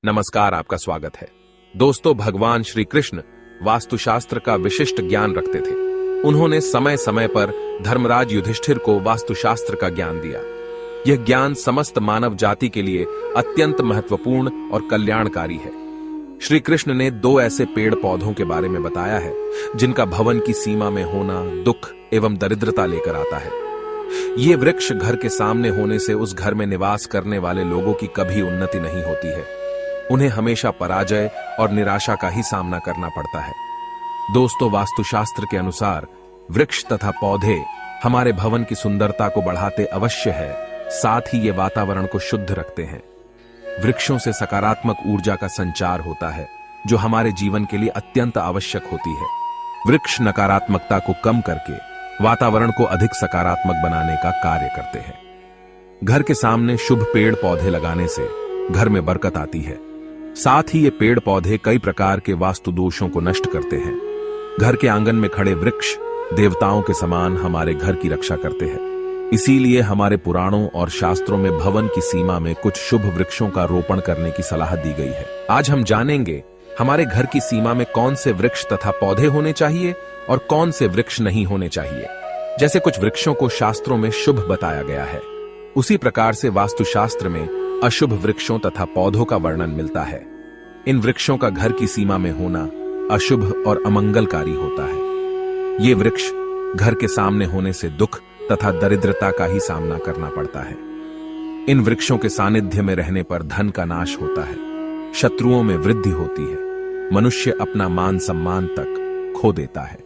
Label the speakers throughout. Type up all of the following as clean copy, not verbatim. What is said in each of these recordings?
Speaker 1: नमस्कार, आपका स्वागत है। दोस्तों, भगवान श्री कृष्ण वास्तुशास्त्र का विशिष्ट ज्ञान रखते थे। उन्होंने समय समय पर धर्मराज युधिष्ठिर को वास्तुशास्त्र का ज्ञान दिया। यह ज्ञान समस्त मानव जाति के लिए अत्यंत महत्वपूर्ण और कल्याणकारी है। श्री कृष्ण ने 2 ऐसे पेड़ पौधों के बारे में बताया है जिनका भवन की सीमा में होना दुख एवं दरिद्रता लेकर आता है। ये वृक्ष घर के सामने होने से उस घर में निवास करने वाले लोगों की कभी उन्नति नहीं होती है। उन्हें हमेशा पराजय और निराशा का ही सामना करना पड़ता है। दोस्तों, वास्तुशास्त्र के अनुसार वृक्ष तथा पौधे हमारे भवन की सुंदरता को बढ़ाते अवश्य है, साथ ही ये वातावरण को शुद्ध रखते हैं। वृक्षों से सकारात्मक ऊर्जा का संचार होता है, जो हमारे जीवन के लिए अत्यंत आवश्यक होती है। वृक्ष नकारात्मकता को कम करके वातावरण को अधिक सकारात्मक बनाने का कार्य करते हैं। घर के सामने शुभ पेड़ पौधे लगाने से घर में बरकत आती है। साथ ही ये पेड़ पौधे कई प्रकार के वास्तु दोषों को नष्ट करते हैं। घर के आंगन में खड़े वृक्ष देवताओं के समान हमारे घर की रक्षा करते हैं। इसीलिए हमारे पुराणों और शास्त्रों में भवन की सीमा में कुछ शुभ वृक्षों का रोपण करने की सलाह दी गई है। आज हम जानेंगे हमारे घर की सीमा में कौन से वृक्ष तथा पौधे होने चाहिए और कौन से वृक्ष नहीं होने चाहिए। जैसे कुछ वृक्षों को शास्त्रों में शुभ बताया गया है, उसी प्रकार से वास्तुशास्त्र में अशुभ वृक्षों तथा पौधों का वर्णन मिलता है। इन वृक्षों का घर की सीमा में होना अशुभ और अमंगलकारी होता है। ये वृक्ष घर के सामने होने से दुख तथा दरिद्रता का ही सामना करना पड़ता है। इन वृक्षों के सानिध्य में रहने पर धन का नाश होता है, शत्रुओं में वृद्धि होती है, मनुष्य अपना मान सम्मान तक खो देता है।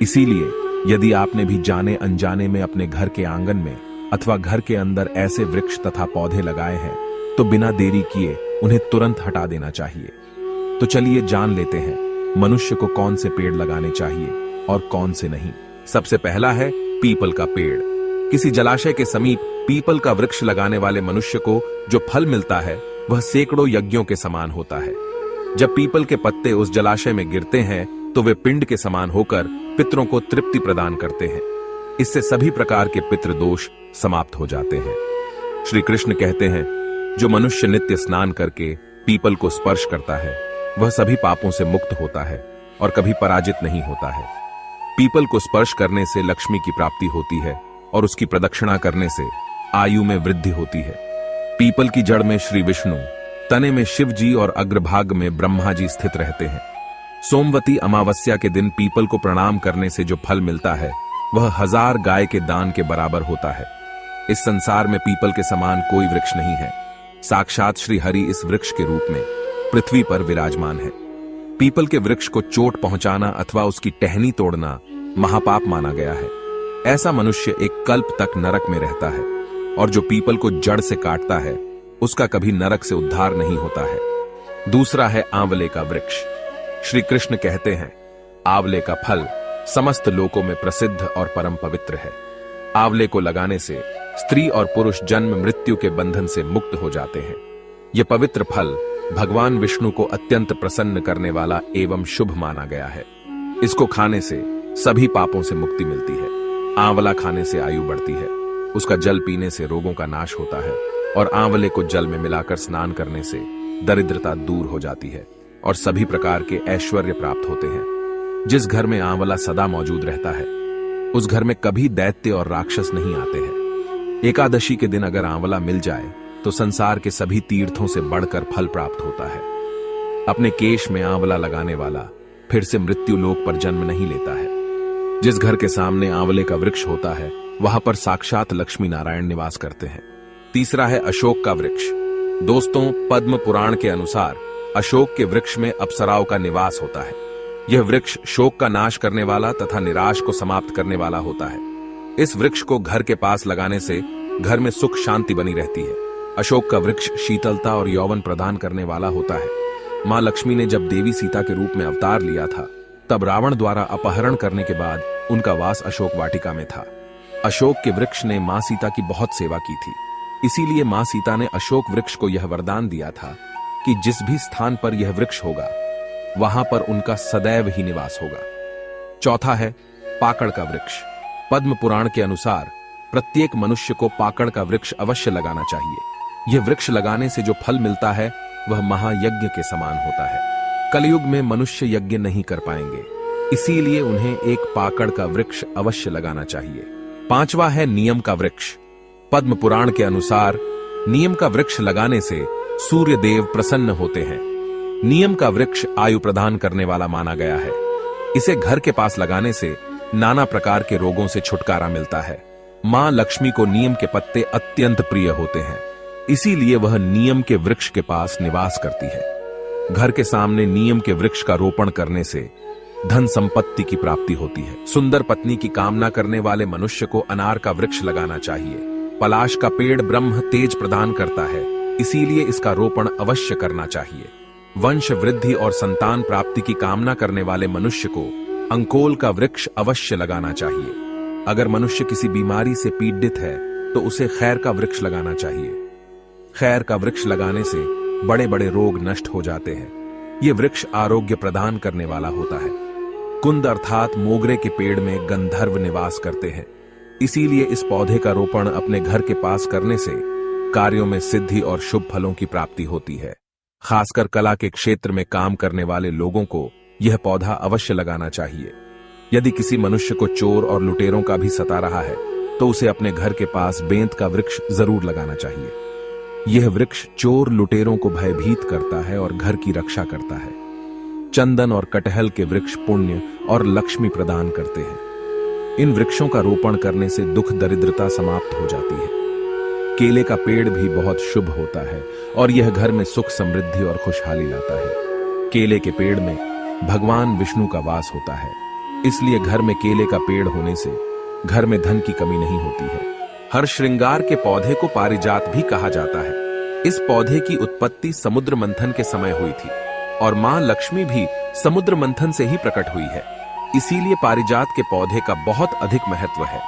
Speaker 1: इसीलिए यदि आपने भी जाने अनजाने में अपने घर के आंगन में अथवा घर के अंदर ऐसे वृक्ष तथा पौधे लगाए हैं, तो बिना देरी किए उन्हें तुरंत हटा देना चाहिए। तो चलिए जान लेते हैं मनुष्य को कौन से पेड़ लगाने चाहिए और कौन से नहीं। सबसे पहला है पीपल का पेड़। किसी जलाशय के समीप पीपल का वृक्ष लगाने वाले मनुष्य को जो फल मिलता है वह सैकड़ों यज्ञों के समान होता है। जब पीपल के पत्ते उस जलाशय में गिरते हैं तो वे पिंड के समान होकर पितरों को तृप्ति प्रदान करते हैं। इससे सभी प्रकार के पितृ दोष समाप्त हो जाते हैं। श्री कृष्ण कहते हैं, जो मनुष्य नित्य स्नान करके पीपल को स्पर्श करता है वह सभी पापों से मुक्त होता है और कभी पराजित नहीं होता है। पीपल को स्पर्श करने से लक्ष्मी की प्राप्ति होती है और उसकी प्रदक्षिणा करने से आयु में वृद्धि होती है। पीपल की जड़ में श्री विष्णु, तने में शिव जी और अग्रभाग में ब्रह्मा जी स्थित रहते हैं। सोमवती अमावस्या के दिन पीपल को प्रणाम करने से जो फल मिलता है वह 1000 गाय के दान के बराबर होता है। इस संसार में पीपल के समान कोई वृक्ष नहीं है। साक्षात श्री हरि इस वृक्ष के रूप में पृथ्वी पर विराजमान है। पीपल के वृक्ष को चोट पहुंचाना अथवा उसकी टहनी तोड़ना महापाप माना गया है। ऐसा मनुष्य एक कल्प तक नरक में रहता है और जो पीपल को जड़ से काटता है उसका कभी नरक से उद्धार नहीं होता है। दूसरा है आंवले का वृक्ष। श्री कृष्ण कहते हैं, आंवले का फल समस्त लोकों में प्रसिद्ध और परम पवित्र है। आंवले को लगाने से स्त्री और पुरुष जन्म मृत्यु के बंधन से मुक्त हो जाते हैं। यह पवित्र फल भगवान विष्णु को अत्यंत प्रसन्न करने वाला एवं शुभ माना गया है। इसको खाने से सभी पापों से मुक्ति मिलती है। आंवला खाने से आयु बढ़ती है, उसका जल पीने से रोगों का नाश होता है और आंवले को जल में मिलाकर स्नान करने से दरिद्रता दूर हो जाती है और सभी प्रकार के ऐश्वर्य प्राप्त होते हैं। जिस घर में आंवला सदा मौजूद रहता है उस घर में कभी दैत्य और राक्षस नहीं आते हैं। एकादशी के दिन अगर आंवला मिल जाए तो संसार के सभी तीर्थों से बढ़कर फल प्राप्त होता है। अपने केश में आंवला लगाने वाला फिर से मृत्यु लोक पर जन्म नहीं लेता है। जिस घर के सामने आंवले का वृक्ष होता है वहां पर साक्षात लक्ष्मी नारायण निवास करते हैं। तीसरा है अशोक का वृक्ष। दोस्तों, पद्म पुराण के अनुसार अशोक के वृक्ष में अप्सराओं का निवास होता है। यह वृक्ष शोक का नाश करने वाला तथा निराश को समाप्त करने वाला होता है। इस वृक्ष को घर के पास लगाने से घर में सुख शांति बनी रहती है। अशोक का वृक्ष शीतलता और यौवन प्रदान करने वाला होता है। मां लक्ष्मी ने जब देवी सीता के रूप में अवतार लिया था तब रावण द्वारा अपहरण करने के बाद उनका वास अशोक वाटिका में था। अशोक के वृक्ष ने मां सीता की बहुत सेवा की थी। इसीलिए मां सीता ने अशोक वृक्ष को यह वरदान दिया था कि जिस भी स्थान पर यह वृक्ष होगा वहां पर उनका सदैव ही निवास होगा। चौथा है पाकड़ का वृक्ष। पद्म पुराण के अनुसार प्रत्येक मनुष्य को पाकड़ का वृक्ष अवश्य लगाना चाहिए। यह वृक्ष लगाने से जो फल मिलता है वह महायज्ञ के समान होता है। कलयुग में मनुष्य यज्ञ नहीं कर पाएंगे, इसीलिए उन्हें एक पाकड़ का वृक्ष अवश्य लगाना चाहिए। 5वां है नियम का वृक्ष। पद्म पुराण के अनुसार नियम का वृक्ष लगाने से सूर्य देव प्रसन्न होते हैं। नियम का वृक्ष आयु प्रदान करने वाला माना गया है। इसे घर के पास लगाने से नाना प्रकार के रोगों से छुटकारा मिलता है। मां लक्ष्मी को नीम के पत्ते अत्यंत प्रिय होते हैं, इसीलिए वह नीम के वृक्ष के पास निवास करती है। घर के सामने नीम के वृक्ष का रोपण करने से धन संपत्ति की प्राप्ति होती है। सुंदर पत्नी की कामना करने वाले मनुष्य को अनार का वृक्ष लगाना चाहिए। पलाश का पेड़ ब्रह्म तेज प्रदान करता है, इसीलिए इसका रोपण अवश्य करना चाहिए। वंश वृद्धि और संतान प्राप्ति की कामना करने वाले मनुष्य को अंकोल का वृक्ष अवश्य लगाना चाहिए। अगर मनुष्य किसी बीमारी से पीड़ित है तो उसे खैर का वृक्ष लगाना चाहिए। खैर का वृक्ष लगाने से बड़े बड़े रोग नष्ट हो जाते हैं। ये वृक्ष आरोग्य प्रदान करने वाला होता है। कुंद अर्थात मोगरे के पेड़ में गंधर्व निवास करते हैं, इसीलिए इस पौधे का रोपण अपने घर के पास करने से कार्यों में सिद्धि और शुभ फलों की प्राप्ति होती है। खासकर कला के क्षेत्र में काम करने वाले लोगों को यह पौधा अवश्य लगाना चाहिए। यदि किसी मनुष्य को चोर और लुटेरों का भी सता रहा है तो उसे अपने घर के पास बेंत का वृक्ष जरूर लगाना चाहिए। यह वृक्ष चोर लुटेरों को भयभीत करता है और घर की रक्षा करता है। चंदन और कटहल के वृक्ष पुण्य और लक्ष्मी प्रदान करते हैं। इन वृक्षों का रोपण करने से दुख दरिद्रता समाप्त हो जाती है। केले का पेड़ भी बहुत शुभ होता है और यह घर में सुख समृद्धि और खुशहाली लाता है। केले के पेड़ में भगवान विष्णु का वास होता है, इसलिए घर में केले का पेड़ होने से घर में धन की कमी नहीं होती है। हर श्रृंगार के पौधे को पारिजात भी कहा जाता है। इस पौधे की उत्पत्ति समुद्र मंथन के समय हुई थी और मां लक्ष्मी भी समुद्र मंथन से ही प्रकट हुई है, इसीलिए पारिजात के पौधे का बहुत अधिक महत्व है।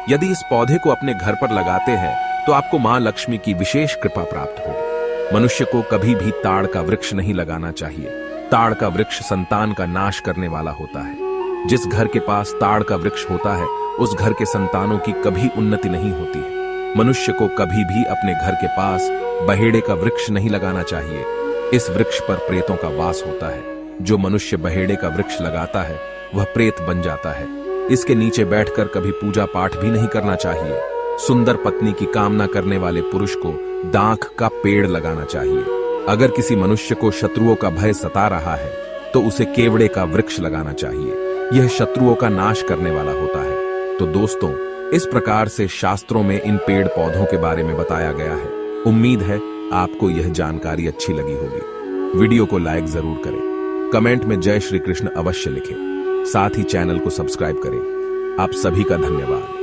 Speaker 1: यदि इस पौधे को अपने घर पर लगाते हैं तो आपको मां लक्ष्मी की विशेष कृपा प्राप्त होगी। मनुष्य को कभी भी ताड़ का वृक्ष नहीं लगाना चाहिए। ताड़ का वृक्ष संतान का नाश करने वाला होता है। जिस घर के पास ताड़ का वृक्ष होता है उस घर के संतानों की कभी उन्नति नहीं होती है। मनुष्य को कभी भी अपने घर के पास बहेड़े का वृक्ष नहीं लगाना चाहिए। इस वृक्ष पर प्रेतों का वास होता है। जो मनुष्य बहेड़े का वृक्ष लगाता है वह प्रेत बन जाता है। इसके नीचे बैठकर कभी पूजा पाठ भी नहीं करना चाहिए। सुंदर पत्नी की कामना करने वाले पुरुष को दाख का पेड़ लगाना चाहिए। अगर किसी मनुष्य को शत्रुओं का भय सता रहा है तो उसे केवड़े का वृक्ष लगाना चाहिए। यह शत्रुओं का नाश करने वाला होता है। तो दोस्तों, इस प्रकार से शास्त्रों में इन पेड़ पौधों के बारे में बताया गया है। उम्मीद है आपको यह जानकारी अच्छी लगी होगी। वीडियो को लाइक जरूर करें, कमेंट में जय श्री कृष्ण अवश्य लिखें, साथ ही चैनल को सब्सक्राइब करें। आप सभी का धन्यवाद।